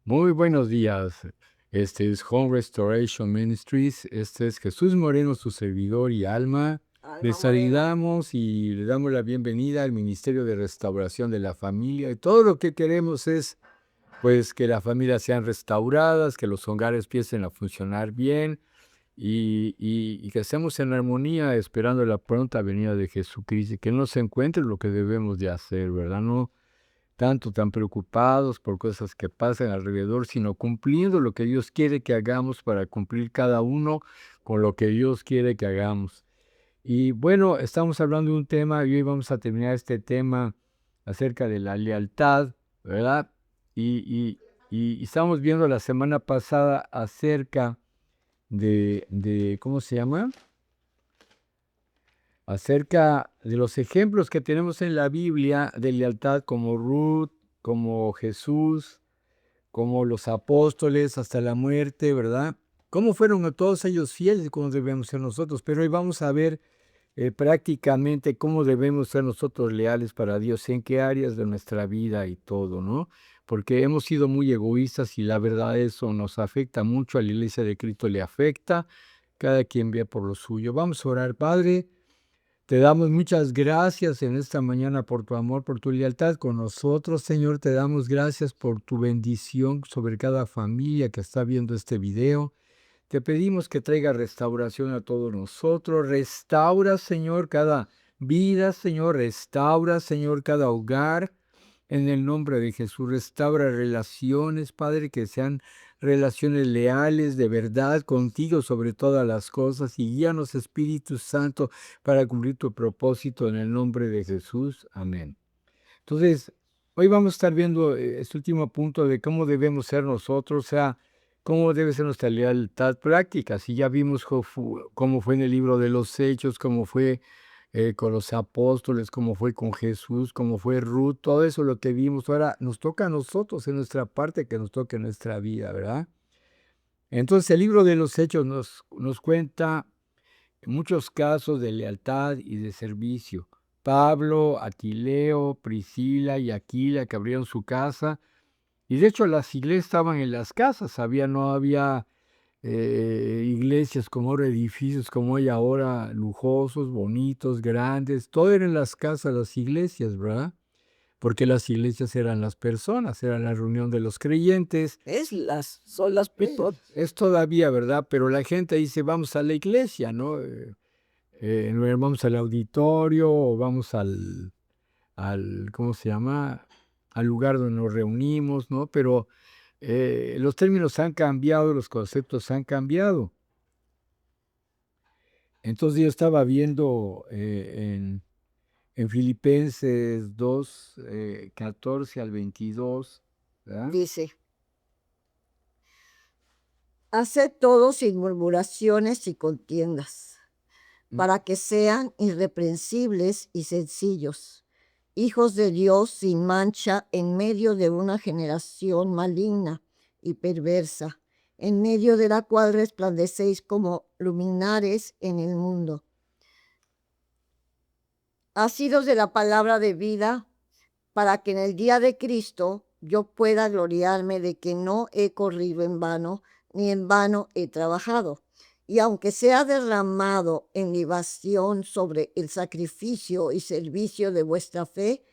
Muy buenos días. Este es Home Restoration Ministries. Este es Jesús Moreno, su servidor y alma. Alma Les Moreno. saludamos y le damos la bienvenida al Ministerio de Restauración de la Familia. Y todo lo que queremos es, pues, que las familias sean restauradas, que los hogares empiecen a funcionar bien y que estemos en armonía esperando la pronta venida de Jesucristo y que no se encuentre lo que debemos de hacer, ¿verdad? No tanto tan preocupados por cosas que pasan alrededor, sino cumpliendo lo que Dios quiere que hagamos para cumplir cada uno con lo que Dios quiere que hagamos. Y bueno, estamos hablando de un tema y hoy vamos a terminar este tema acerca de la lealtad, ¿verdad? Y, y estamos viendo la semana pasada acerca ¿cómo se llama? Acerca de los ejemplos que tenemos en la Biblia de lealtad como Ruth, como Jesús, como los apóstoles hasta la muerte, ¿verdad? ¿Cómo fueron todos ellos fieles y cómo debemos ser nosotros? Pero hoy vamos a ver prácticamente cómo debemos ser nosotros leales para Dios, en qué áreas de nuestra vida y todo, ¿no? Porque hemos sido muy egoístas y la verdad eso nos afecta mucho, a la iglesia de Cristo le afecta, cada quien ve por lo suyo. Vamos a orar, Padre. Te damos muchas gracias en esta mañana por tu amor, por tu lealtad con nosotros, Señor. Te damos gracias por tu bendición sobre cada familia que está viendo este video. Te pedimos que traiga restauración a todos nosotros. Restaura, Señor, cada vida, Señor. Restaura, Señor, cada hogar. En el nombre de Jesús, restaura relaciones, Padre, que sean relaciones leales, de verdad, contigo sobre todas las cosas, y guíanos, Espíritu Santo, para cumplir tu propósito en el nombre de Jesús. Amén. Entonces, hoy vamos a estar viendo este último punto de cómo debemos ser nosotros, o sea, cómo debe ser nuestra lealtad práctica. Si ya vimos cómo fue en el libro de los Hechos, cómo fue con los apóstoles, cómo fue con Jesús, cómo fue Ruth, todo eso lo que vimos. Ahora nos toca a nosotros en nuestra parte, que nos toque en nuestra vida, ¿verdad? Entonces, el libro de los Hechos nos cuenta muchos casos de lealtad y de servicio. Pablo, Atileo, Priscila y Aquila que abrieron su casa. Y de hecho las iglesias estaban en las casas, no había iglesias como ahora, edificios como hay ahora, lujosos, bonitos, grandes. Todo era en las casas, las iglesias, ¿verdad? Porque las iglesias eran las personas, era la reunión de los creyentes. Son las personas. Es todavía, ¿verdad? Pero la gente dice, vamos a la iglesia, ¿no? Vamos al auditorio o vamos ¿cómo se llama? Al lugar donde nos reunimos, ¿no? Pero los términos han cambiado, los conceptos han cambiado. Entonces yo estaba viendo en Filipenses 2, 14 al 22, ¿verdad? Dice, haced todo sin murmuraciones y contiendas, Mm. para que sean irreprensibles y sencillos, hijos de Dios sin mancha en medio de una generación maligna y perversa, en medio de la cual resplandecéis como luminares en el mundo. Asidos de la palabra de vida, para que en el día de Cristo yo pueda gloriarme de que no he corrido en vano, ni en vano he trabajado. Y aunque sea derramado en libación sobre el sacrificio y servicio de vuestra fe,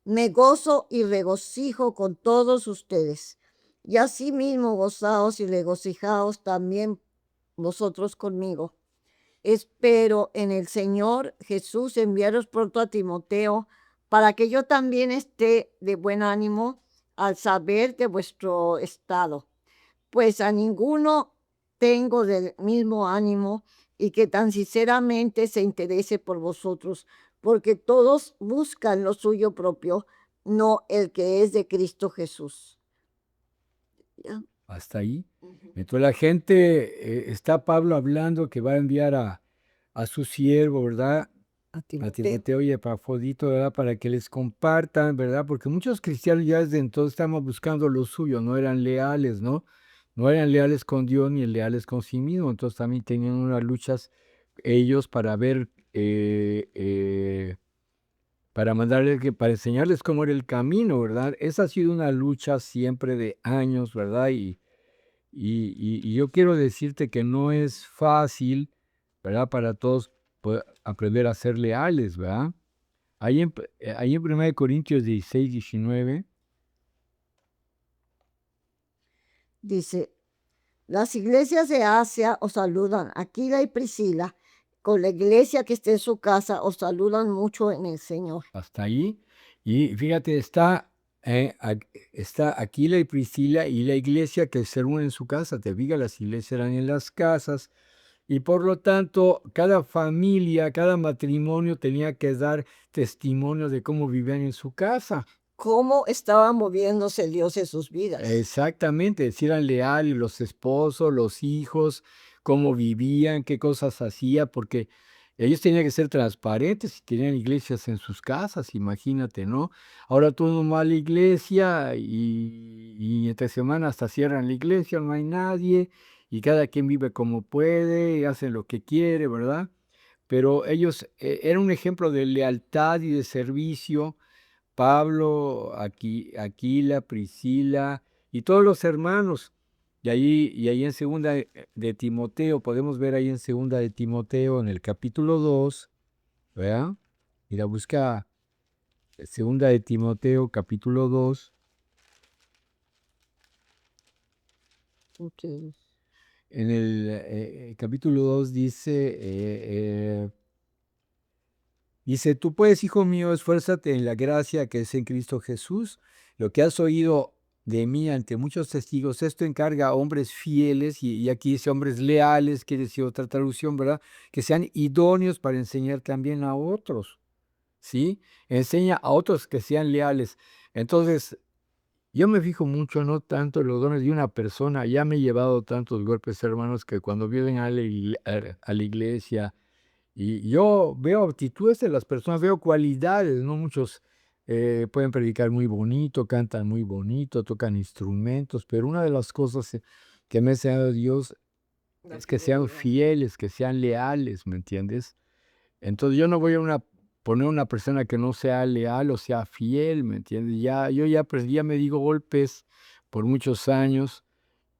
me gozo y regocijo con todos ustedes. Y asimismo gozaos y regocijaos también vosotros conmigo. Espero en el Señor Jesús enviaros pronto a Timoteo, para que yo también esté de buen ánimo al saber de vuestro estado, pues a ninguno tengo del mismo ánimo, y que tan sinceramente se interese por vosotros, porque todos buscan lo suyo propio, no el que es de Cristo Jesús. ¿Ya? Hasta ahí. Ujú. Entonces la gente, está Pablo hablando que va a enviar a su siervo, ¿verdad? A A Timoteo. Timoteo y a Epafrodito, ¿verdad? Para que les compartan, ¿verdad? Porque muchos cristianos ya desde entonces estaban buscando lo suyo, no eran leales, ¿no? No eran leales con Dios ni leales con sí mismos, entonces también tenían unas luchas ellos para ver para para enseñarles cómo era el camino, ¿verdad? Esa ha sido una lucha siempre de años, ¿verdad? Y yo quiero decirte que no es fácil, ¿verdad? Para todos aprender a ser leales, ¿verdad? Ahí en 1 Corintios 16, 19, Dice, las iglesias de Asia os saludan. Aquila y Priscila, con la iglesia que está en su casa, os saludan mucho en el Señor. hasta ahí. Y fíjate, está Aquila y Priscila y la iglesia que se reúne en su casa. Te fijas, las iglesias eran en las casas. Y por lo tanto, cada familia, cada matrimonio tenía que dar testimonio de cómo vivían en su casa. ¿Cómo estaba moviéndose Dios en sus vidas? Exactamente, si eran leales los esposos, los hijos, cómo vivían, qué cosas hacían, porque ellos tenían que ser transparentes y tenían iglesias en sus casas, imagínate, ¿no? Ahora tú no vas a la iglesia y entre semana hasta cierran la iglesia, no hay nadie y cada quien vive como puede y hace lo que quiere, ¿verdad? Pero ellos eran un ejemplo de lealtad y de servicio. Pablo, Aquila, Priscila y todos los hermanos. Y ahí en segunda de Timoteo, podemos ver ahí en segunda de Timoteo, en el capítulo 2, ¿verdad? Mira, busca segunda de Timoteo, capítulo 2. Ok. En el capítulo 2 dice, tú pues, hijo mío, esfuérzate en la gracia que es en Cristo Jesús. Lo que has oído de mí ante muchos testigos, esto encarga a hombres fieles, y aquí dice hombres leales, quiere decir otra traducción, ¿verdad? Que sean idóneos para enseñar también a otros, ¿sí? Enseña a otros que sean leales. Entonces, yo me fijo mucho, no tanto en los dones de una persona. Ya me he llevado tantos golpes, hermanos, que cuando vienen a la iglesia, y yo veo aptitudes de las personas, veo cualidades, ¿no? Muchos pueden predicar muy bonito, cantan muy bonito, tocan instrumentos, pero una de las cosas que me ha enseñado Dios La es que sean fidelidad. fieles, que sean leales, ¿me entiendes? Entonces yo no voy a poner una persona que no sea leal o sea fiel, ¿me entiendes? Yo ya aprendí, ya me digo golpes por muchos años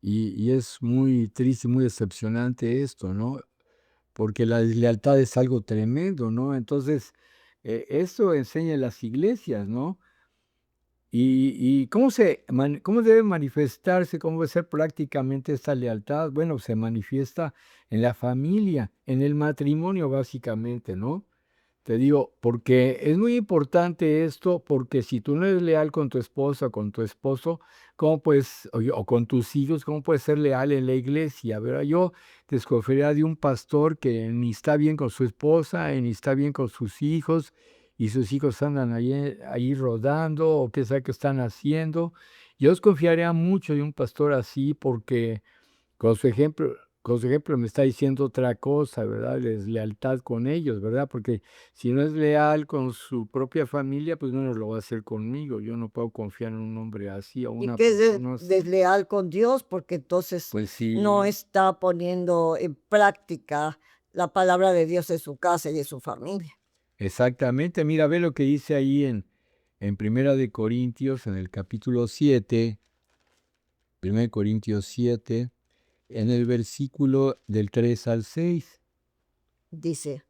y es muy triste, muy decepcionante esto, ¿no? Porque la deslealtad es algo tremendo, ¿no? Entonces, eso enseña en las iglesias, ¿no? ¿Y cómo debe manifestarse, cómo debe ser prácticamente esta lealtad? Bueno, se manifiesta en la familia, en el matrimonio, básicamente, ¿no? Te digo, porque es muy importante esto, porque si tú no eres leal con tu esposa, con tu esposo, ¿cómo puedes, o con tus hijos, cómo puedes ser leal en la iglesia? ¿Verdad? Yo desconfiaría de un pastor que ni está bien con su esposa, ni está bien con sus hijos, y sus hijos andan ahí rodando, o qué sabe qué están haciendo. Yo desconfiaría mucho de un pastor así, porque con su ejemplo me está diciendo otra cosa, ¿verdad? Deslealtad con ellos, ¿verdad? Porque si no es leal con su propia familia, pues no lo va a hacer conmigo. Yo no puedo confiar en un hombre así o Y una que es persona así. desleal con Dios porque entonces Pues no sí, está poniendo en práctica la palabra de Dios en su casa y en su familia. exactamente. Mira, ve lo que dice ahí en Primera de Corintios, en el capítulo 7, 1 Corintios 7, en el versículo del 3 al 6. Dice,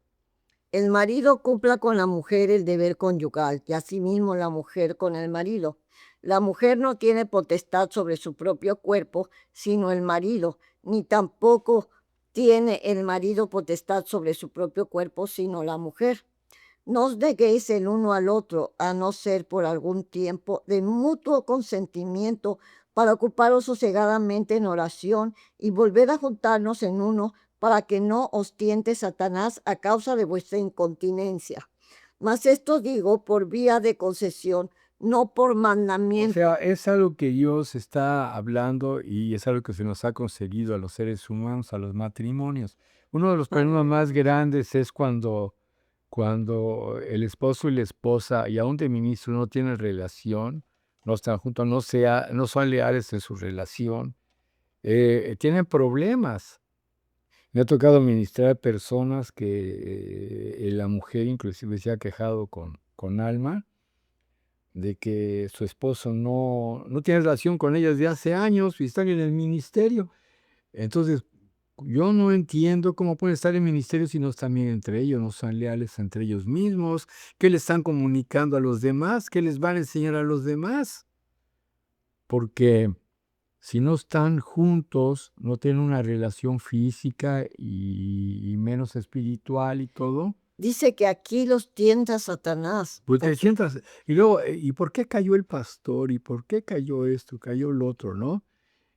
el marido cumpla con la mujer el deber conyugal y asimismo la mujer con el marido. La mujer no tiene potestad sobre su propio cuerpo, sino el marido, ni tampoco tiene el marido potestad sobre su propio cuerpo, sino la mujer. No os neguéis el uno al otro, a no ser por algún tiempo de mutuo consentimiento, para ocuparos sosegadamente en oración y volver a juntarnos en uno, para que no os tiente Satanás a causa de vuestra incontinencia. Mas esto digo por vía de concesión, no por O mandamiento. sea, es algo que Dios está hablando y es algo que se nos ha concedido a los seres humanos, a los matrimonios. Uno de los problemas más grandes es cuando el esposo y la esposa, y aún de ministro, no tienen relación, no están juntos, no son leales en su relación, tienen problemas. Me ha tocado ministrar personas que la mujer inclusive se ha quejado con Alma, de que su esposo no tiene relación con ella desde hace años y están en el ministerio. Entonces, yo no entiendo cómo pueden estar en ministerio si no están bien entre ellos, no son leales entre ellos mismos. ¿Qué le están comunicando a los demás? ¿Qué les van a enseñar a los demás? Porque si no están juntos, no tienen una relación física y menos espiritual y todo, Dice que aquí los tienta Satanás. pues te sientas. Y luego, ¿y por qué cayó el pastor? ¿Y por qué cayó esto? Cayó el otro, ¿no?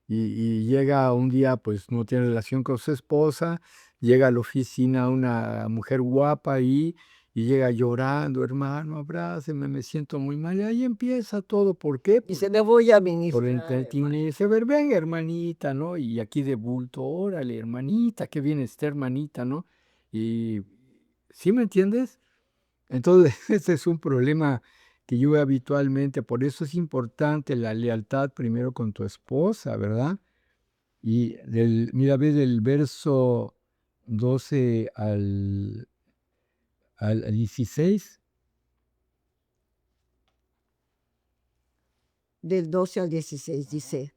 Y llega un día, pues no tiene relación con su esposa, llega a la oficina una mujer guapa ahí y llega llorando, hermano, abráceme, me siento muy mal. Y ahí empieza todo. ¿Por qué? Y se le voy a Por ministrar, hermano. entretenerse, a ver, venga, hermanita, ¿no? Y aquí de bulto, órale, hermanita, qué bien está, hermanita, ¿no? Y, ¿sí me entiendes? Entonces, ese es un problema que yo veo habitualmente, por eso es importante la lealtad primero con tu esposa, ¿verdad? Y mira, ves del verso 12 al 16. Del 12 al 16 dice,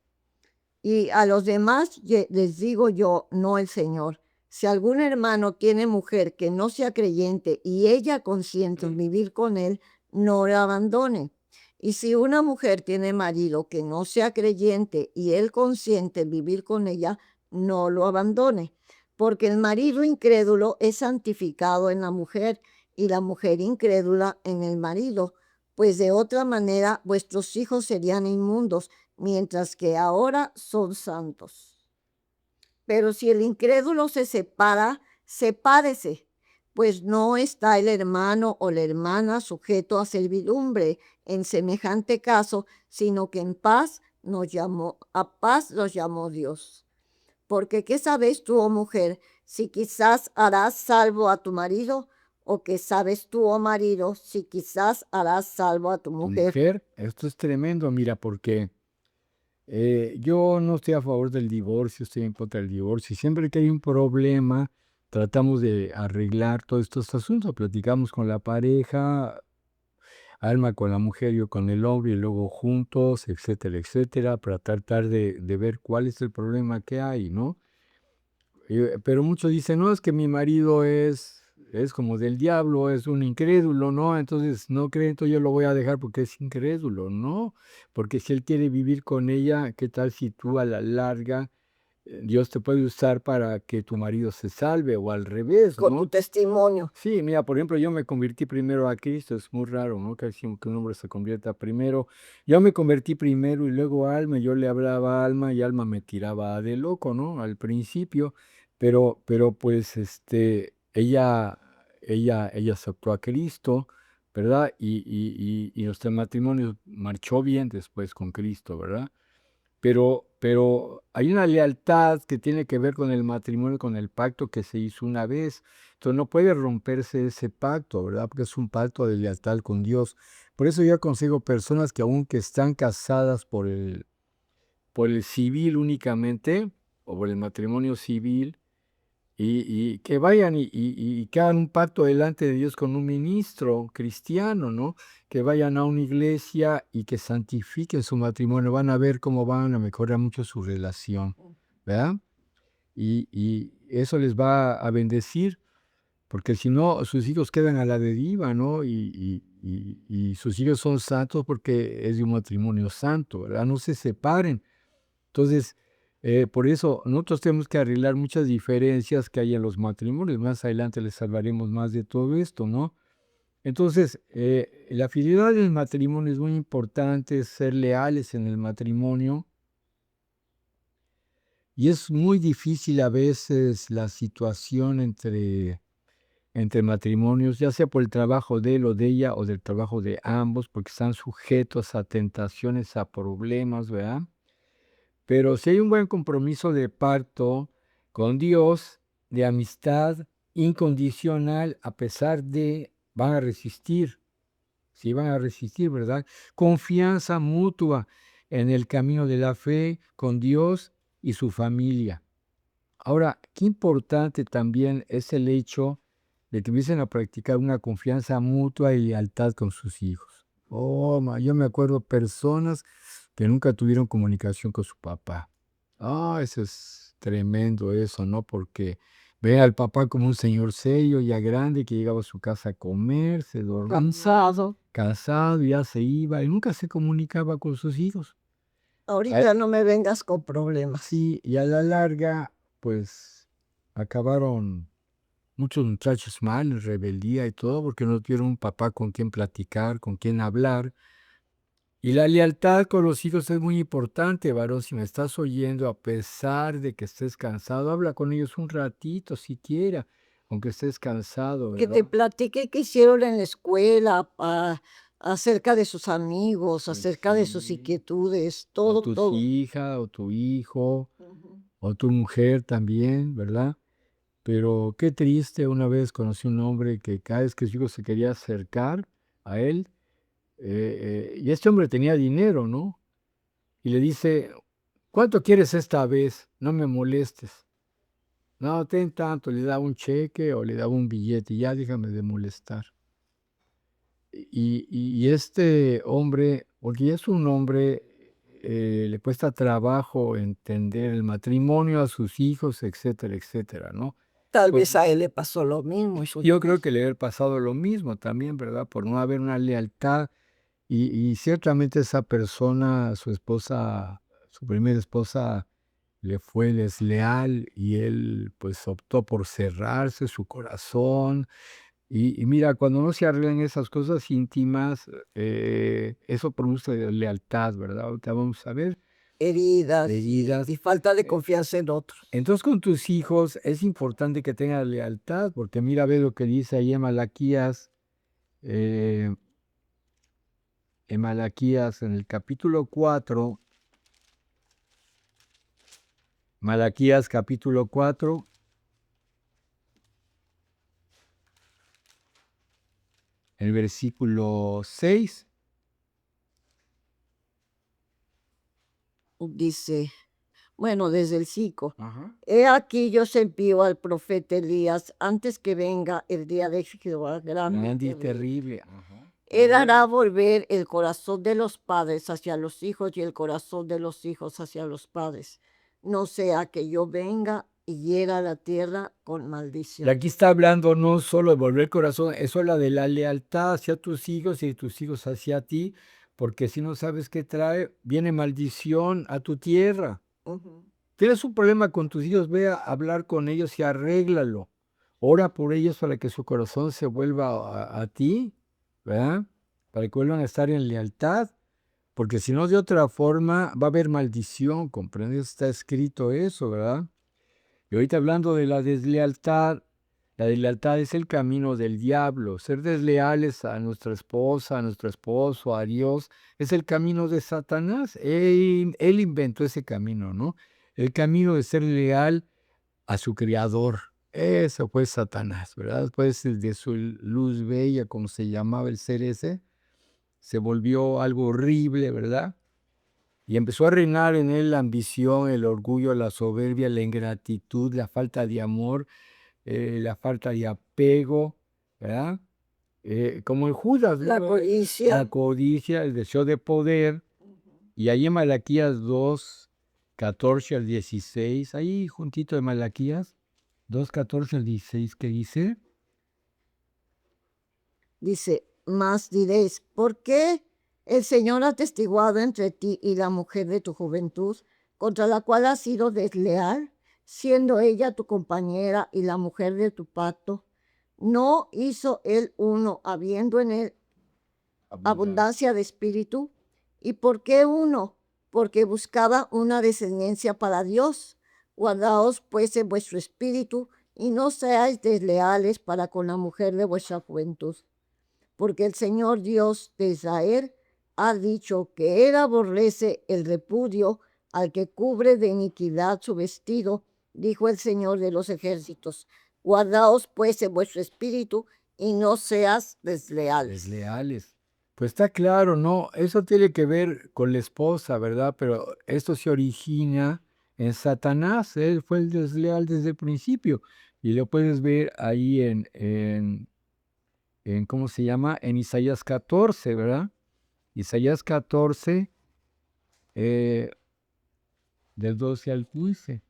y a los demás les digo yo, no el Señor. Si algún hermano tiene mujer que no sea creyente y ella consiente en vivir con él, no la abandone. Y si una mujer tiene marido que no sea creyente y él consiente en vivir con ella, no lo abandone. Porque el marido incrédulo es santificado en la mujer y la mujer incrédula en el marido. Pues de otra manera vuestros hijos serían inmundos mientras que ahora son santos. Pero si el incrédulo se separa, sepárese, pues no está el hermano o la hermana sujeto a servidumbre en semejante caso, sino que en paz a paz los llamó Dios. Porque ¿qué sabes tú, oh mujer, si quizás harás salvo a tu marido? ¿O qué sabes tú, oh marido, si quizás harás salvo a tu Tu mujer? mujer, esto es tremendo, mira, porque yo no estoy a favor del divorcio, estoy en contra del divorcio. Y siempre que hay un problema, tratamos de arreglar todos estos asuntos. Platicamos con la pareja, Alma con la mujer, yo con el hombre, y luego juntos, etcétera, etcétera, para tratar de ver cuál es el problema que hay, ¿no? Pero muchos dicen, no, es que mi marido es como del diablo, es un incrédulo, ¿no? Entonces no cree, entonces yo lo voy a dejar porque es incrédulo, ¿no? Porque si él quiere vivir con ella, ¿qué tal si tú a la larga Dios te puede usar para que tu marido se salve o al revés, Con tu ¿no? testimonio. Sí, mira, por ejemplo, yo me convertí primero a Cristo, es muy raro, ¿no? Que un hombre se convierta primero. Yo me convertí primero y luego a Alma, yo le hablaba a Alma y Alma me tiraba de loco, ¿no? Al principio, pero pues, ella aceptó a Cristo, ¿verdad? Y nuestro matrimonio marchó bien después con Cristo, ¿verdad? Pero hay una lealtad que tiene que ver con el matrimonio, con el pacto que se hizo una vez. Entonces no puede romperse ese pacto, ¿verdad? Porque es un pacto de lealtad con Dios. Por eso yo aconsejo personas que aunque están casadas por el civil únicamente, o por el matrimonio civil, y que vayan y que hagan un pacto delante de Dios con un ministro cristiano, ¿no? Que vayan a una iglesia y que santifiquen su matrimonio. Van a ver cómo van a mejorar mucho su relación, ¿verdad? Y eso les va a bendecir, porque si no, sus hijos quedan a la deriva, ¿no? Y sus hijos son santos porque es de un matrimonio santo, ¿verdad? No se separen. Entonces, por eso nosotros tenemos que arreglar muchas diferencias que hay en los matrimonios. Más adelante les hablaremos más de todo esto, ¿no? Entonces, la fidelidad en el matrimonio es muy importante, ser leales en el matrimonio. Y es muy difícil a veces la situación entre matrimonios, ya sea por el trabajo de él o de ella o del trabajo de ambos, porque están sujetos a tentaciones, a problemas, ¿verdad? Pero si hay un buen compromiso de pacto con Dios, de amistad incondicional, a pesar de, van a resistir, sí van a resistir, ¿verdad? Confianza mutua en el camino de la fe con Dios y su familia. Ahora, qué importante también es el hecho de que empiecen a practicar una confianza mutua y lealtad con sus hijos. Yo me acuerdo personas que nunca tuvieron comunicación con su papá. Eso es tremendo eso, ¿no? Porque ve al papá como un señor serio, ya grande, que llegaba a su casa a comer, se dormía, cansado, ya se iba y nunca se comunicaba con sus hijos. Ahorita no me vengas con problemas. Sí, y a la larga, pues, acabaron muchos muchachos mal, en rebeldía y todo, porque no tuvieron un papá con quien platicar, con quien hablar. Y la lealtad con los hijos es muy importante, varón. Si me estás oyendo, a pesar de que estés cansado, habla con ellos un ratito siquiera, aunque estés cansado, Que te ¿verdad? platique qué hicieron en la escuela, acerca de sus amigos, Pues acerca de sus sí. inquietudes, O todo, tus todo. hijas, o tu hijo, Ujú. o tu mujer también, ¿verdad? Pero qué triste, una vez conocí un hombre que cada vez que su hijo se quería acercar a él, y este hombre tenía dinero, ¿no? Y le dice, ¿cuánto quieres esta vez? No me molestes. No, ten tanto, le daba un cheque o le daba un billete, ya déjame de molestar. Y este hombre, porque ya es un hombre, le cuesta trabajo entender el matrimonio, a sus hijos, etcétera, etcétera, ¿no? Tal Pues vez a él le pasó lo mismo. yo creo que le ha pasado lo mismo también, ¿verdad? Por no haber una lealtad. Y ciertamente esa persona, su esposa, su primera esposa, le fue desleal y él pues optó por cerrarse su corazón. Y mira, cuando no se arreglan esas cosas íntimas, eso produce lealtad, ¿verdad? Ahorita vamos a ver Heridas heridas. y falta de confianza en otros. Entonces con tus hijos es importante que tengas lealtad, porque mira, ve lo que dice ahí eh, en Malaquías, en el capítulo 4, Malaquías capítulo 4, el versículo 6. Dice, bueno, desde el 5. Ajá. He aquí yo se envío al profeta Elías antes que venga el día de Jehová grande y Grande y terrible. terrible. Ajá. Él hará volver el corazón de los padres hacia los hijos y el corazón de los hijos hacia los padres. No sea que yo venga y hiera la tierra con Y maldición. aquí está hablando no solo de volver el corazón, eso habla de la lealtad hacia tus hijos y tus hijos hacia ti, porque si no sabes qué trae, viene maldición a tu tierra. Ujú. Tienes un problema con tus hijos, ve a hablar con ellos y arréglalo. Ora por ellos para que su corazón se vuelva a ti, ¿verdad? Para que vuelvan a estar en lealtad, porque si no, de otra forma va a haber maldición, ¿comprendes? Está escrito eso, ¿verdad? Y ahorita hablando de la deslealtad es el camino del diablo. Ser desleales a nuestra esposa, a nuestro esposo, a Dios, es el camino de Satanás. Él inventó ese camino, ¿no? El camino de ser leal a su creador. Eso fue Satanás, ¿verdad? Después de su luz bella, como se llamaba el ser ese, se volvió algo horrible, ¿verdad? Y empezó a reinar en él la ambición, el orgullo, la soberbia, la ingratitud, la falta de amor, la falta de apego, ¿verdad? Como en Judas, La ¿no? codicia. La codicia, el deseo de poder. Y ahí en Malaquías 2, 14 al 16, ahí juntito de Malaquías, 2, 14 al 16, ¿qué dice? Dice, más diréis, ¿por qué el Señor ha testiguado entre ti y la mujer de tu juventud, contra la cual has sido desleal, siendo ella tu compañera y la mujer de tu pacto? ¿No hizo él uno, habiendo en él abundancia de espíritu? ¿Y por qué uno? Porque buscaba una descendencia para Dios. Guardaos pues en vuestro espíritu y no seáis desleales para con la mujer de vuestra juventud, porque el Señor Dios de Israel ha dicho que Él aborrece el repudio al que cubre de iniquidad su vestido, dijo el Señor de los ejércitos. Guardaos pues en vuestro espíritu y no seas desleales. Desleales. Pues está claro, ¿no? Eso tiene que ver con la esposa, ¿verdad? Pero esto se origina en Satanás. Él fue el desleal desde el principio. Y lo puedes ver ahí ¿cómo se llama? En Isaías 14, ¿verdad? Isaías 14, del 12 al 15.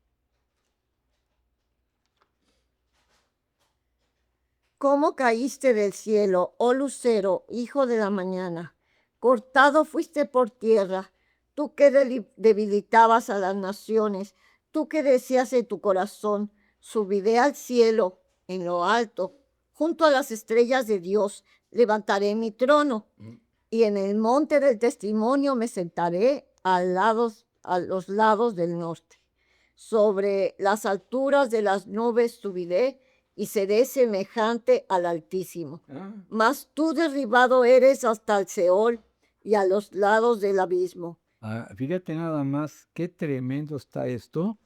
¿Cómo caíste del cielo, oh lucero, hijo de la mañana? Cortado fuiste por tierra, tú que debilitabas a las naciones, tú que decías en tu corazón, subiré al cielo en lo alto, junto a las estrellas de Dios, levantaré mi trono y en el monte del testimonio me sentaré a los lados del norte. Sobre las alturas de las nubes subiré y seré semejante al Altísimo. Mas tú derribado eres hasta el Seol y a los lados del abismo. Fíjate nada más, qué tremendo está esto.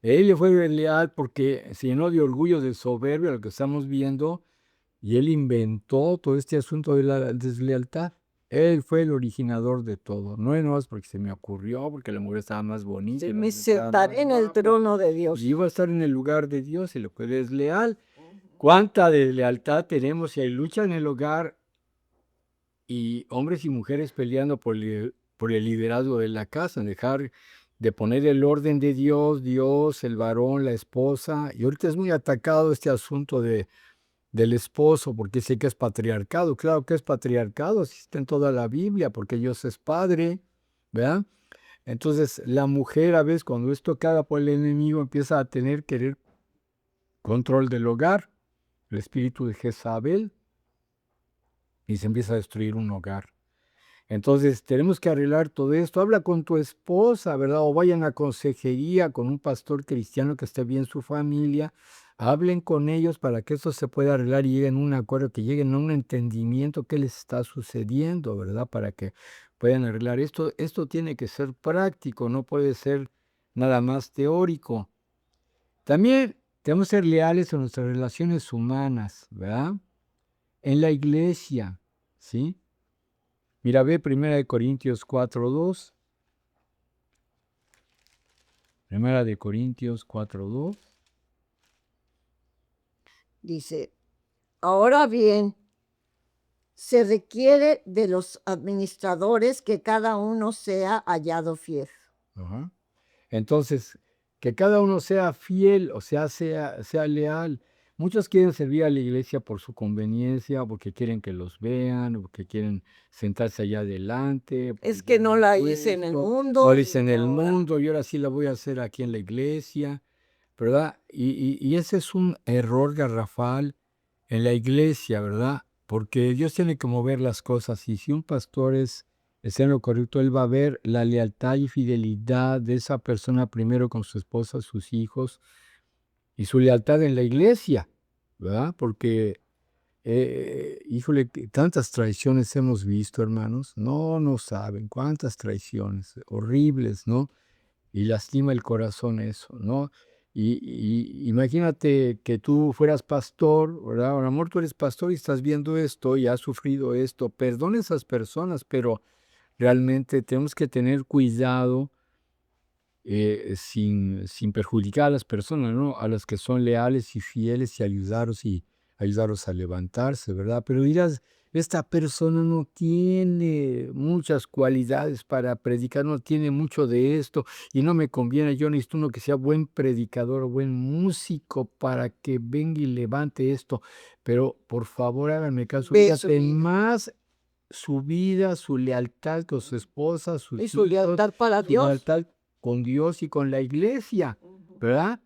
Él le fue leal porque se llenó de orgullo, de soberbia, lo que estamos viendo, y él inventó todo este asunto de la deslealtad. Él fue el originador de todo. No es nomás porque se me ocurrió, porque la mujer estaba más bonita. Se el me hombre estaba sentaré más en el guapo, trono de Dios. y iba a estar en el lugar de Dios, y lo que él es leal. ¿Cuánta deslealtad tenemos si hay lucha en el hogar y hombres y mujeres peleando por el liderazgo de la casa, en dejar de poner el orden de Dios, Dios, el varón, la esposa? Y ahorita es muy atacado este asunto del esposo, porque sé que es patriarcado. Claro que es patriarcado, así está en toda la Biblia, porque Dios es padre, ¿verdad? Entonces la mujer a veces cuando es tocada por el enemigo empieza a querer control del hogar, el espíritu de Jezabel, y se empieza a destruir un hogar. Entonces tenemos que arreglar todo esto. Habla con tu esposa, ¿verdad? O vayan a consejería con un pastor cristiano que esté bien su familia. Hablen con ellos para que esto se pueda arreglar y lleguen a un acuerdo, que lleguen a un entendimiento qué les está sucediendo, ¿verdad? Para que puedan arreglar esto. Esto tiene que ser práctico, no puede ser nada más teórico. También tenemos que ser leales en nuestras relaciones humanas, ¿verdad? En la iglesia, ¿sí? Mira, ve 1 Corintios 4:2. 1 Corintios 4:2. Dice, ahora bien, se requiere de los administradores que cada uno sea hallado fiel. Ajá. Entonces, que cada uno sea fiel, o sea leal. Muchos quieren servir a la iglesia por su conveniencia, porque quieren que los vean, o porque quieren sentarse allá adelante, Es porque que no tienen la hice en el puesto, mundo o y dicen el ahora. mundo, y ahora sí la voy a hacer aquí en la iglesia, ¿verdad? Y ese es un error garrafal en la iglesia, ¿verdad? Porque Dios tiene que mover las cosas, y si un pastor está en lo correcto, él va a ver la lealtad y fidelidad de esa persona primero con su esposa, sus hijos, y su lealtad en la iglesia, ¿verdad? Porque, híjole, tantas traiciones hemos visto, hermanos. No saben cuántas traiciones horribles, ¿no? Y lastima el corazón eso, ¿no? Y imagínate que tú fueras pastor, ¿verdad? A lo mejor tú eres pastor y estás viendo esto y has sufrido esto. Perdona a esas personas, pero realmente tenemos que tener cuidado, sin perjudicar a las personas, ¿no? A las que son leales y fieles, y ayudarlos a levantarse, ¿verdad? Pero dirás, esta persona no tiene muchas cualidades para predicar, no tiene mucho de esto y no me conviene. Yo necesito uno que sea buen predicador o buen músico para que venga y levante esto. Pero por favor, háganme caso, Ve su fíjate vida. más su vida, su lealtad con su esposa, sus Y su hijos, lealtad para su Dios. lealtad con Dios y con la iglesia, ¿verdad?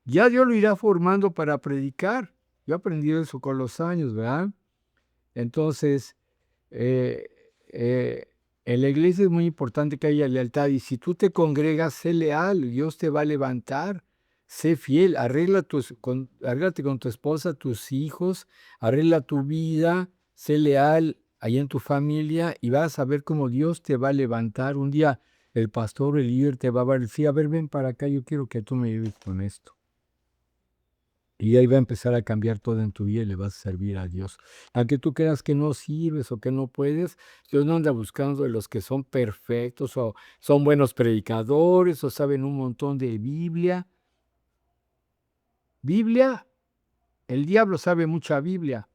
Ya Dios lo irá formando para predicar. Yo he aprendido eso con los años, ¿verdad? Entonces, eh, eh, en la iglesia es muy importante que haya lealtad, y si tú te congregas, sé leal, Dios te va a levantar. Sé fiel, arréglate con tu esposa, tus hijos, arregla tu vida, sé leal ahí en tu familia y vas a ver cómo Dios te va a levantar. Un día el pastor, el líder te va a decir, a ver, ven para acá, yo quiero que tú me ayudes con esto. Y ahí va a empezar a cambiar todo en tu vida y le vas a servir a Dios. Aunque tú creas que no sirves o que no puedes, Dios no anda buscando de los que son perfectos o son buenos predicadores o saben un montón de Biblia. Biblia, el diablo sabe mucha Biblia,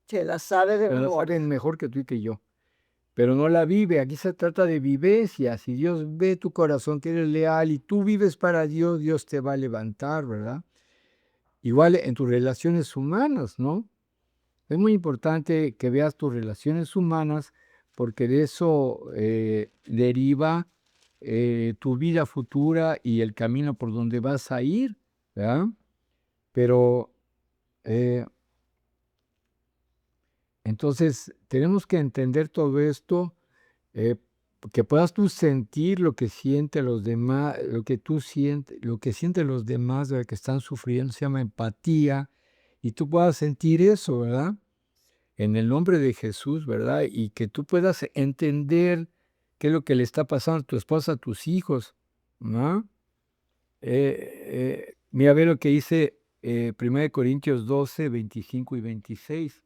Se la sabe de pero la memoria. saben mejor que tú y que yo. Pero no la vive. Aquí se trata de vivencia. Si Dios ve tu corazón que eres leal y tú vives para Dios, Dios te va a levantar, ¿verdad? Igual en tus relaciones humanas, ¿no? Es muy importante que veas tus relaciones humanas porque de eso deriva tu vida futura y el camino por donde vas a ir, ¿verdad? Pero eh, entonces tenemos que entender todo esto, eh, que puedas tú sentir lo que sienten los demás, lo que tú sientes, lo que sienten los demás, ¿verdad? Que están sufriendo, se llama empatía, y tú puedas sentir eso, ¿verdad? En el nombre de Jesús, ¿verdad? Y que tú puedas entender qué es lo que le está pasando a tu esposa, a tus hijos, ¿no? Mira, ve lo que dice 1 Corintios 12, 25 y 26,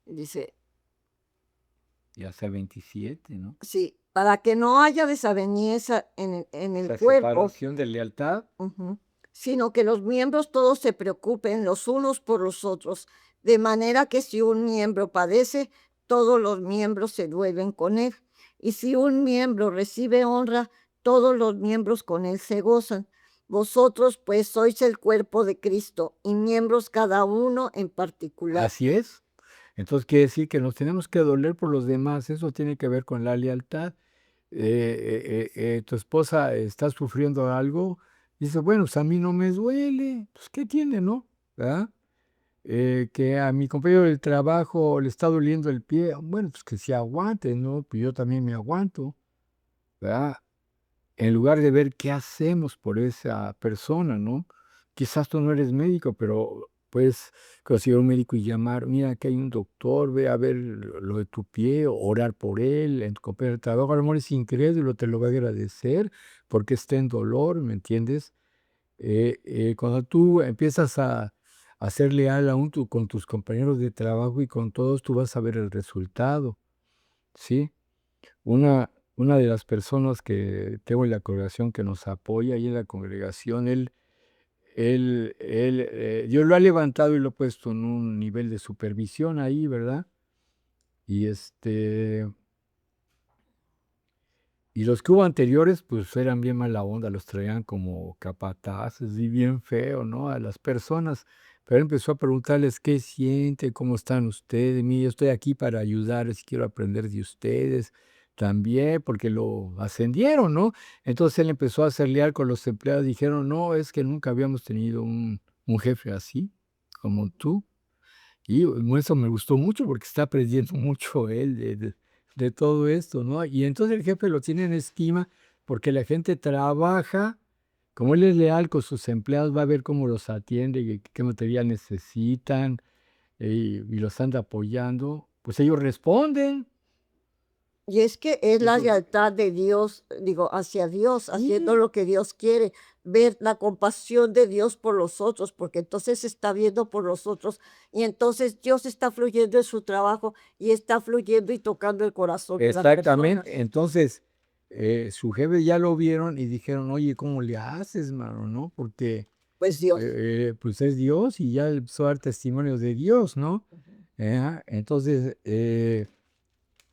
Dice, y hasta 27, ¿no? sí, para que no haya desaveniencia en el La cuerpo, separación de lealtad. ujú, sino que los miembros todos se preocupen los unos por los otros, de manera que si un miembro padece, todos los miembros se duelen con él. Y si un miembro recibe honra, todos los miembros con él se gozan. Vosotros pues sois el cuerpo de Cristo y miembros cada uno en particular. Así es. Entonces quiere decir que nos tenemos que doler por los demás. Eso tiene que ver con la lealtad. Tu esposa está sufriendo algo, dice, bueno, pues a mí no me duele, pues ¿qué tiene, no? ¿Verdad? Que a mi compañero del trabajo le está doliendo el pie, bueno, pues que se aguante, ¿no? Pues yo también me aguanto, ¿verdad? En lugar de ver qué hacemos por esa persona, ¿no? Quizás tú no eres médico, pero puedes conseguir un médico y llamar, mira, que hay un doctor, ve a ver lo de tu pie, orar por él, en tu compañero de trabajo, a lo mejor es incrédulo, te lo va a agradecer porque está en dolor, ¿me entiendes? Cuando tú empiezas a ser leal aún tú, con tus compañeros de trabajo y con todos, tú vas a ver el resultado, ¿sí? Una de las personas que tengo en la congregación que nos apoya ahí en la congregación, Dios lo ha levantado y lo ha puesto en un nivel de supervisión ahí, ¿verdad? Y y los que hubo anteriores, pues eran bien mala onda, los traían como capataces y bien feo, ¿no? A las personas. Pero él empezó a preguntarles qué sienten, cómo están ustedes. Mire, yo estoy aquí para ayudarles, quiero aprender de ustedes también, porque lo ascendieron, ¿no? Entonces él empezó a hacer leal con los empleados. Dijeron, no, es que nunca habíamos tenido un jefe así, como tú. Y eso me gustó mucho porque está aprendiendo mucho él de todo esto, ¿no? Y entonces el jefe lo tiene en estima porque la gente trabaja, como él es leal con sus empleados, va a ver cómo los atiende y qué material necesitan y los anda apoyando, pues ellos responden. Y es que es Y la eso, lealtad de Dios, digo, hacia Dios, haciendo sí, lo que Dios quiere, ver la compasión de Dios por los otros, porque entonces se está viendo por los otros y entonces Dios está fluyendo en su trabajo y está fluyendo y tocando el corazón de las personas. exactamente. Entonces, su jefe ya lo vieron y dijeron, oye, ¿cómo le haces, mano? ¿No? Porque Pues Dios. pues es Dios y ya empezó a dar testimonios de Dios, ¿no? Ujú. Entonces,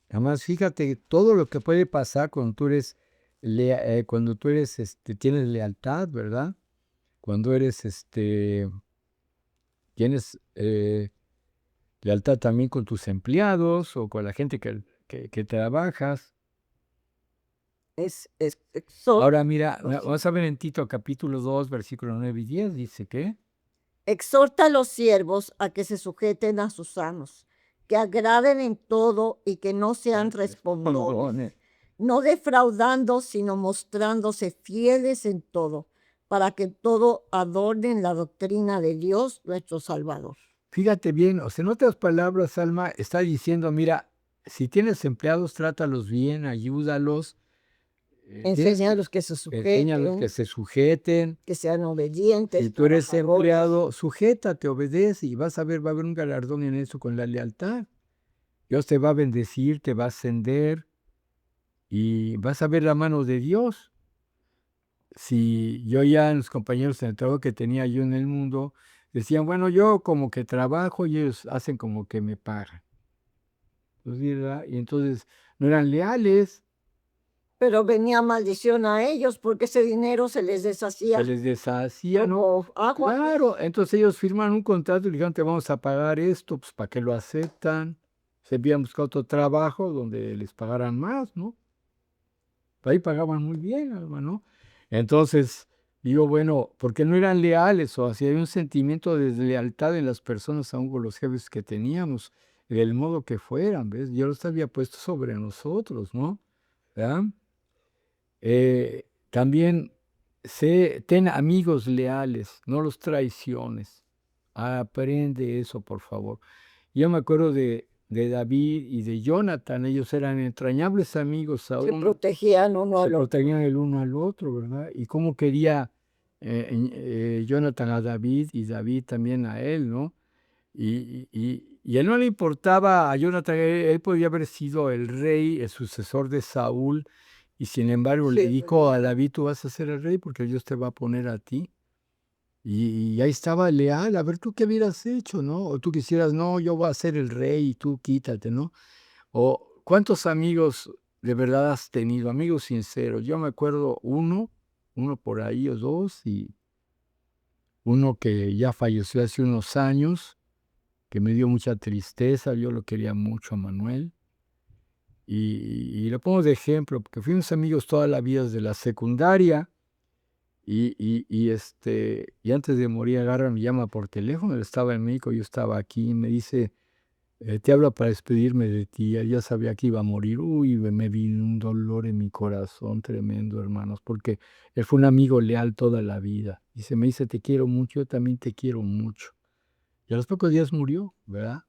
además, fíjate todo lo que puede pasar cuando tú eres, cuando tú eres, tienes lealtad, ¿verdad? Cuando eres, tienes lealtad también con tus empleados o con la gente que trabajas. Es exhorta Ahora mira, a los vamos a ver en Tito capítulo 2, versículo 9 y 10, dice que, exhorta a los siervos a que se sujeten a sus amos, que agraden en todo y que no sean respondones, no defraudando, sino mostrándose fieles en todo, para que todo adornen la doctrina de Dios nuestro Salvador. fíjate bien, o sea, en otras palabras, Alma, está diciendo, mira, si tienes empleados, trátalos bien, ayúdalos, tienes Enseña a que los que se enséñalos que sujeten, se sujeten. que sean Si obedientes, tú eres trabajadores. empleado, sujétate, obedece y vas a ver, va a haber un galardón en eso con la lealtad. Dios te va a bendecir, te va a ascender y vas a ver la mano de Dios. si yo ya en los compañeros de trabajo que tenía yo en el mundo, decían, bueno, yo como que trabajo y ellos hacen como que me pagan. Pues, ¿verdad? Y entonces no eran leales, Pero venía maldición a ellos porque ese dinero se les se deshacía les deshacía, ¿no? como agua. Claro, entonces ellos firman un contrato y dijeron, te vamos a pagar esto, pues ¿para qué lo aceptan? Se habían buscado otro trabajo donde les pagaran más, ¿no? Ahí pagaban muy bien, hermano. Entonces, digo, bueno, porque no eran leales o si había un sentimiento de deslealtad en las personas, aún con los jefes que teníamos, del modo que fueran, ¿ves? Yo los había puesto sobre nosotros, ¿no? ¿Verdad? También ten amigos leales, no los traiciones. Aprende eso, por favor. Yo me acuerdo de David y de Jonathan, ellos eran entrañables amigos, Se aún protegían uno se al otro. protegían el uno al otro, ¿verdad? Y cómo quería Jonathan a David y David también a él, ¿no? Y a él no le importaba a Jonathan, él podía haber sido el rey, el sucesor de Saúl, y sin embargo le Sí, dijo a David, tú vas a ser el rey porque Dios te va a poner a ti. Y ahí estaba leal, a ver tú qué hubieras hecho, ¿no? O tú quisieras, no, yo voy a ser el rey y tú quítate, ¿no? O cuántos amigos de verdad has tenido, amigos sinceros. Yo me acuerdo uno por ahí o dos, y uno que ya falleció hace unos años, que me dio mucha tristeza, yo lo quería mucho a Manuel. Y lo pongo de ejemplo, porque fuimos amigos toda la vida desde la secundaria, y antes de morir agarra, me llama por teléfono, él estaba en México, yo estaba aquí, y me dice, te hablo para despedirme de ti, él ya sabía que iba a morir, uy, me vino un dolor en mi corazón tremendo, hermanos, porque él fue un amigo leal toda la vida, me dice, te quiero mucho, yo también te quiero mucho, y a los pocos días murió, ¿verdad?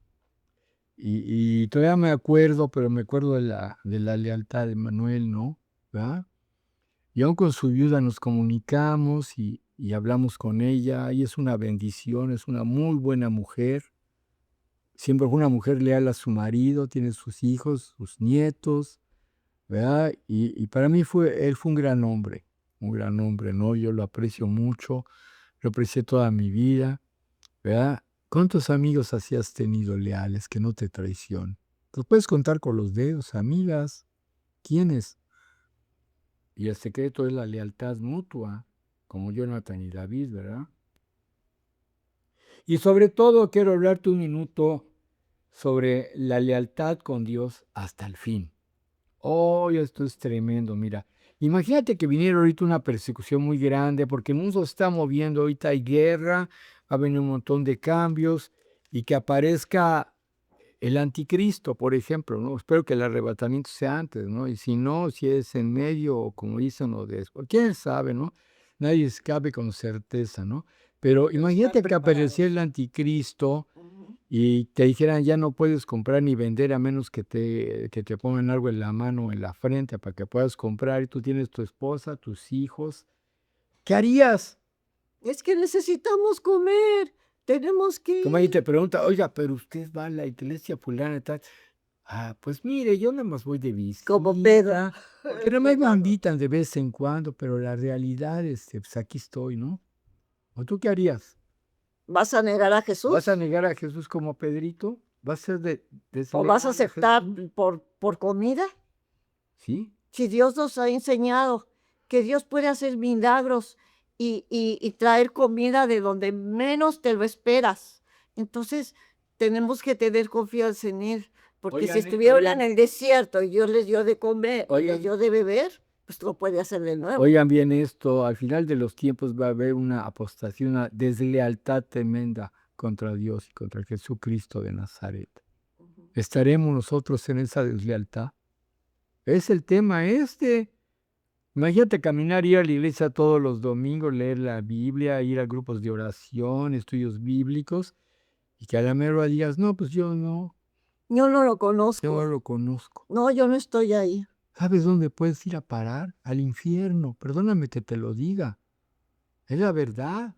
Y todavía me acuerdo, pero me acuerdo de la lealtad de Manuel, ¿no? ¿Verdad? Y aún con su viuda nos comunicamos y hablamos con ella. Ella es una bendición, es una muy buena mujer. Siempre fue una mujer leal a su marido, tiene sus hijos, sus nietos, ¿verdad? Y para mí él fue un gran hombre, ¿no? Yo lo aprecio mucho, lo aprecié toda mi vida, ¿verdad? ¿Cuántos amigos así has tenido leales que no te traicionan? Los puedes contar con los dedos, amigas. ¿Quiénes? Y el secreto es la lealtad mutua, como Jonathan y David, ¿verdad? Y sobre todo quiero hablarte un minuto sobre la lealtad con Dios hasta el fin. Oh, esto es tremendo, mira. Imagínate que viniera ahorita una persecución muy grande, porque el mundo se está moviendo, ahorita hay guerra, va a venir un montón de cambios, y que aparezca el anticristo, por ejemplo, ¿no? Espero que el arrebatamiento sea antes, ¿no? Y si no, si es en medio o como dicen o después, quién sabe, ¿no? Nadie escape con certeza, ¿no? Pero Pero estar imagínate que apareciera el preparados. anticristo Ujú. y te dijeran, ya no puedes comprar ni vender a menos que te pongan algo en la mano o en la frente para que puedas comprar, y tú tienes tu esposa, tus hijos. ¿Qué harías? Es que necesitamos comer, tenemos que Como ahí te ir. pregunta, oiga, pero usted va a la iglesia fulana y tal. Ah, pues mire, yo nada más voy de Como Pedro. visita, porque no me invitan de vez en cuando, pero la realidad es que pues aquí estoy, ¿no? ¿O tú qué harías? ¿Vas a negar a ¿Vas a Jesús? negar a Jesús como Pedrito? ¿Vas a ser ¿O vas a desleal a aceptar Jesús? por comida? ¿Sí? Si Dios nos ha enseñado que Dios puede hacer milagros y traer comida de donde menos te lo esperas. Entonces, tenemos que tener confianza en Él, porque si Oigan, estuvieron en el desierto y Dios les dio de comer y les oigan, dio de beber, pues lo puede hacer de nuevo. oigan bien esto, al final de los tiempos va a haber una apostasía, una deslealtad tremenda contra Dios y contra Jesucristo de Nazaret. Ujú. ¿Estaremos nosotros en esa deslealtad? Es el tema este. Imagínate caminar, ir a la iglesia todos los domingos, leer la Biblia, ir a grupos de oración, estudios bíblicos, y que a la mera hora digas, no, pues yo no Yo no lo no conozco. lo conozco. No, yo no estoy ahí. ¿Sabes dónde puedes ir a parar? Al infierno. Perdóname que te lo diga. Es la verdad.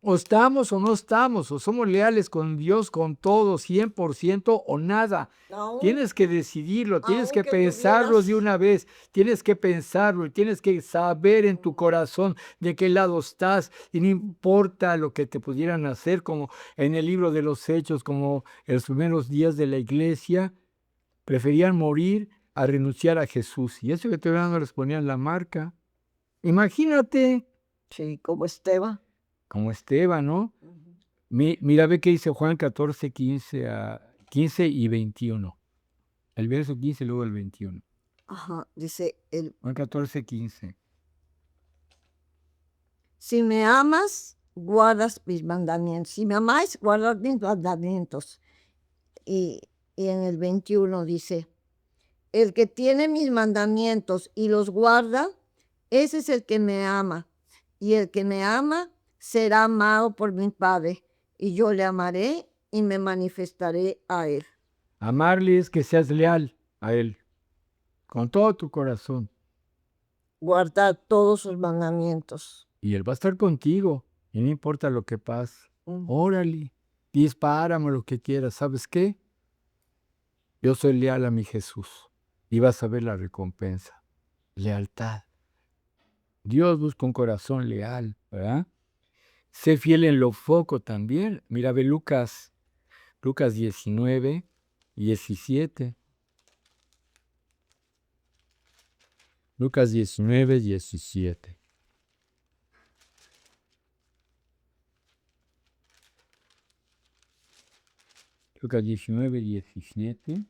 O estamos o no estamos, o somos leales con Dios con todo, 100% o nada. Aún, Tienes que decidirlo, tienes que aunque pensarlo de tuvieras, una vez, tienes que pensarlo y tienes que saber en tu corazón de qué lado estás y no importa lo que te pudieran hacer, como en el libro de los Hechos, como en los primeros días de la iglesia, preferían morir a renunciar a Jesús. Y eso que te no les ponían la marca. Imagínate, sí, como Esteban. como Esteban, ¿no? Ujú. Mira, ve que dice Juan 14, 15 y 21. El verso 15 y luego el 21. Ajá, dice él, Juan 14, 15. si me amas, guardas mis mandamientos. Si me amáis, guardad mis mandamientos. Y, y en el 21 dice, el que tiene mis mandamientos y los guarda, ese es el que me ama. Y el que me ama será amado por mi Padre. Y yo le amaré y me manifestaré a él. Amarle es que seas leal a Él, con todo tu corazón. Guardar todos sus mandamientos. Y Él va a estar contigo. Y no importa lo que pase. Mm. Órale, dispárame lo que quieras. ¿Sabes qué? Yo soy leal a mi Jesús. Y vas a ver la recompensa. Lealtad. Dios busca un corazón leal, ¿verdad? Sé fiel en lo poco también. Mira, ve Lucas 19, 17. Lucas 19, 17. Lucas 19, 17.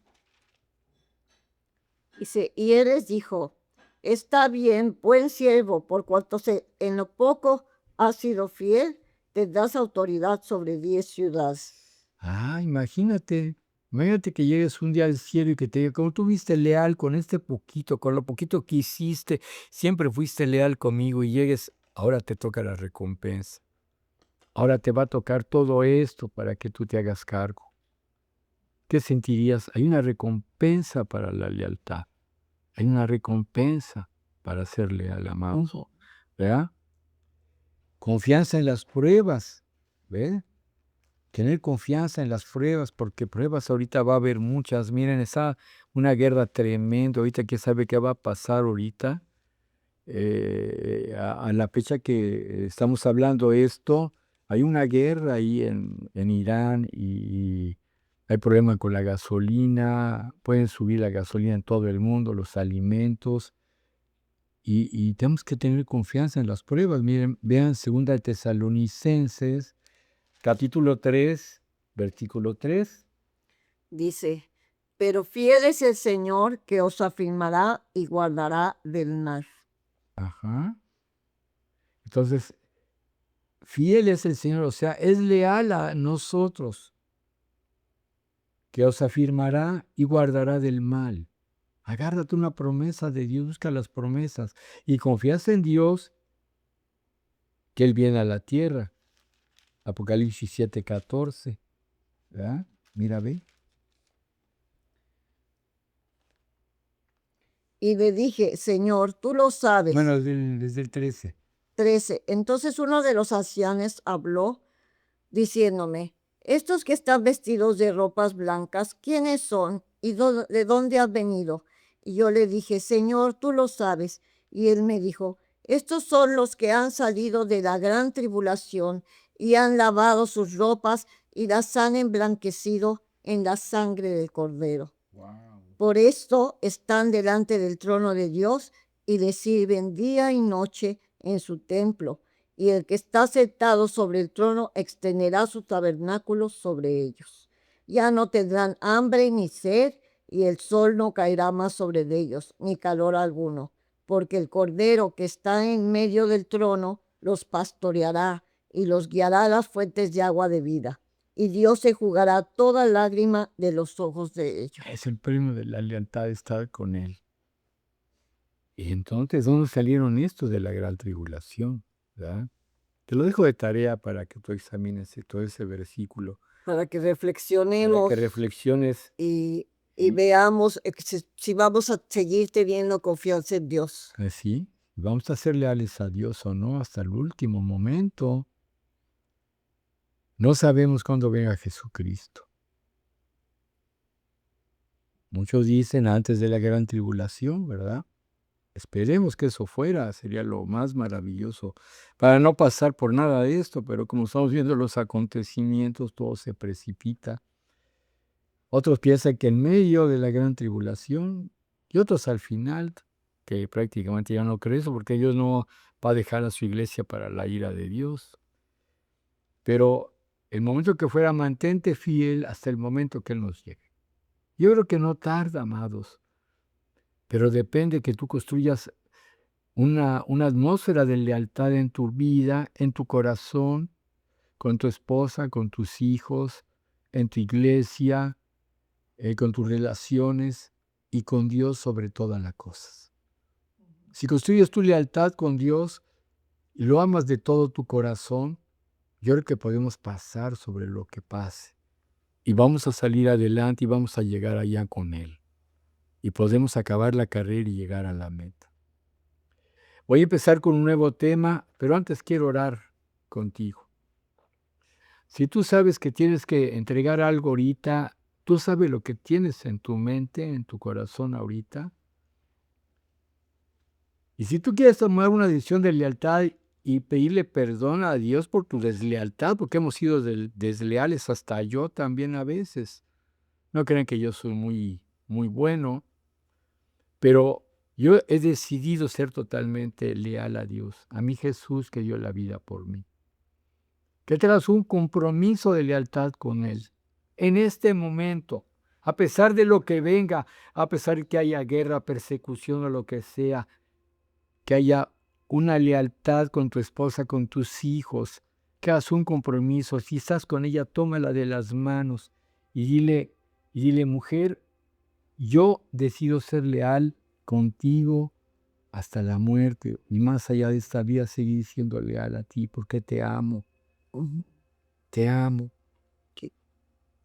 Dice, y él les dijo, está bien, buen siervo, por cuanto en lo poco has sido fiel, tendrás autoridad sobre 10 ciudades. Imagínate. Imagínate que llegues un día al cielo y que te diga, como tú fuiste leal con este poquito, con lo poquito que hiciste, siempre fuiste leal conmigo y llegues, ahora te toca la recompensa. Ahora te va a tocar todo esto para que tú te hagas cargo. ¿Qué sentirías? Hay una recompensa para la lealtad. Hay una recompensa para ser leal, amados. ¿Verdad? Confianza en las pruebas. ¿Ves? Tener confianza en las pruebas, porque pruebas ahorita va a haber muchas. Miren, está una guerra tremenda. Ahorita, ¿quién sabe qué va a pasar ahorita? A la fecha que estamos hablando esto, hay una guerra ahí en Irán y hay problema con la gasolina. Pueden subir la gasolina en todo el mundo, los alimentos. Y tenemos que tener confianza en las pruebas. Miren, vean 2 Tesalonicenses, capítulo 3, versículo 3. Dice, pero fiel es el Señor que os afirmará y guardará del mal. Ajá. Entonces, fiel es el Señor, o sea, es leal a nosotros, que os afirmará y guardará del mal. Agárrate una promesa de Dios, busca las promesas y confías en Dios que Él viene a la tierra. Apocalipsis 7:14. ¿Verdad? Mira, ve. Y le dije, Señor, tú lo sabes. Bueno, desde el 13. 13. Entonces uno de los ancianos habló diciéndome, estos que están vestidos de ropas blancas, ¿quiénes son y de dónde han venido? Y yo le dije, Señor, tú lo sabes. Y él me dijo, estos son los que han salido de la gran tribulación y han lavado sus ropas y las han emblanquecido en la sangre del Cordero. Wow. Por esto están delante del trono de Dios y le sirven día y noche en su templo. Y el que está sentado sobre el trono extenderá su tabernáculo sobre ellos. Ya no tendrán hambre ni sed, y el sol no caerá más sobre ellos, ni calor alguno, porque el Cordero que está en medio del trono los pastoreará y los guiará a las fuentes de agua de vida. Y Dios se jugará toda lágrima de los ojos de ellos. Es el premio de la lealtad estar con Él. Y entonces, ¿dónde salieron estos de la gran tribulación? ¿Verdad? Te lo dejo de tarea para que tú examines todo ese versículo, Para que para reflexionemos que reflexiones. y veamos si vamos a seguir teniendo confianza en Dios. Así, vamos a ser leales a Dios o no hasta el último momento. No sabemos cuándo venga Jesucristo. Muchos dicen antes de la gran tribulación, ¿verdad? Esperemos que eso fuera, sería lo más maravilloso, para no pasar por nada de esto, pero como estamos viendo los acontecimientos, todo se precipita. Otros piensan que en medio de la gran tribulación, y otros al final, que prácticamente ya no creen eso, porque Dios no va a dejar a su iglesia para la ira de Dios. Pero el momento que fuera, mantente fiel hasta el momento que Él nos llegue. Yo creo que no tarda, amados, pero depende que tú construyas una atmósfera de lealtad en tu vida, en tu corazón, con tu esposa, con tus hijos, en tu iglesia, con tus relaciones y con Dios sobre todas las cosas. Si construyes tu lealtad con Dios y lo amas de todo tu corazón, yo creo que podemos pasar sobre lo que pase y vamos a salir adelante y vamos a llegar allá con Él y podemos acabar la carrera y llegar a la meta. Voy a empezar con un nuevo tema, pero antes quiero orar contigo. Si tú sabes que tienes que entregar algo ahorita, tú sabes lo que tienes en tu mente, en tu corazón ahorita. Y si tú quieres tomar una decisión de lealtad y pedirle perdón a Dios por tu deslealtad, porque hemos sido desleales hasta yo también a veces. No crean que yo soy muy bueno, pero yo he decidido ser totalmente leal a Dios, a mi Jesús que dio la vida por mí. Que tengas un compromiso de lealtad con Él. En este momento, a pesar de lo que venga, a pesar de que haya guerra, persecución o lo que sea, que haya una lealtad con tu esposa, con tus hijos, que hagas un compromiso. Si estás con ella, tómala de las manos y dile, mujer, yo decido ser leal contigo hasta la muerte y más allá de esta vida seguir siendo leal a ti porque te amo. Ujú. Te amo.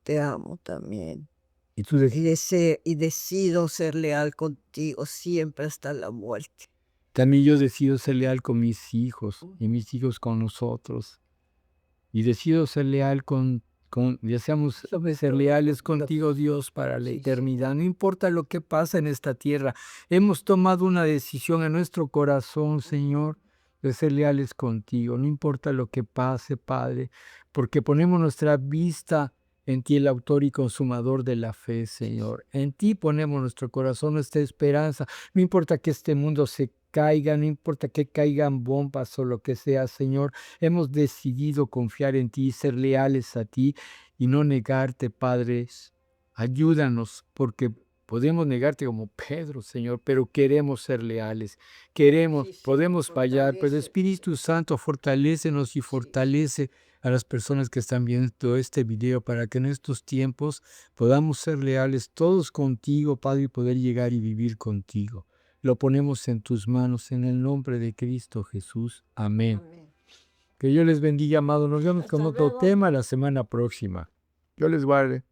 Te amo también. Y tú Y decido ser leal contigo siempre hasta la muerte. también yo decido ser leal con mis hijos y mis hijos con nosotros. Y decido ser leal deseamos ser leales contigo, Dios, para la eternidad. No importa lo que pasa en esta tierra. Hemos tomado una decisión en nuestro corazón, Señor, de ser leales contigo. No importa lo que pase, Padre, porque ponemos nuestra vista en ti, el autor y consumador de la fe, Señor. En ti ponemos nuestro corazón, nuestra esperanza. No importa que este mundo se caiga, no importa que caigan bombas o lo que sea, Señor. Hemos decidido confiar en ti, ser leales a ti y no negarte, Padre. Ayúdanos, porque podemos negarte como Pedro, Señor, pero queremos ser leales. Podemos fallar, pero el Espíritu Santo fortalécenos y fortalece a las personas que están viendo este video para que en estos tiempos podamos ser leales todos contigo, Padre, y poder llegar y vivir contigo. Lo ponemos en tus manos en el nombre de Cristo Jesús. Amén. Amén. Que Dios les bendiga, amados. Nos vemos con Hasta otro luego. tema la semana próxima. Dios les guarde.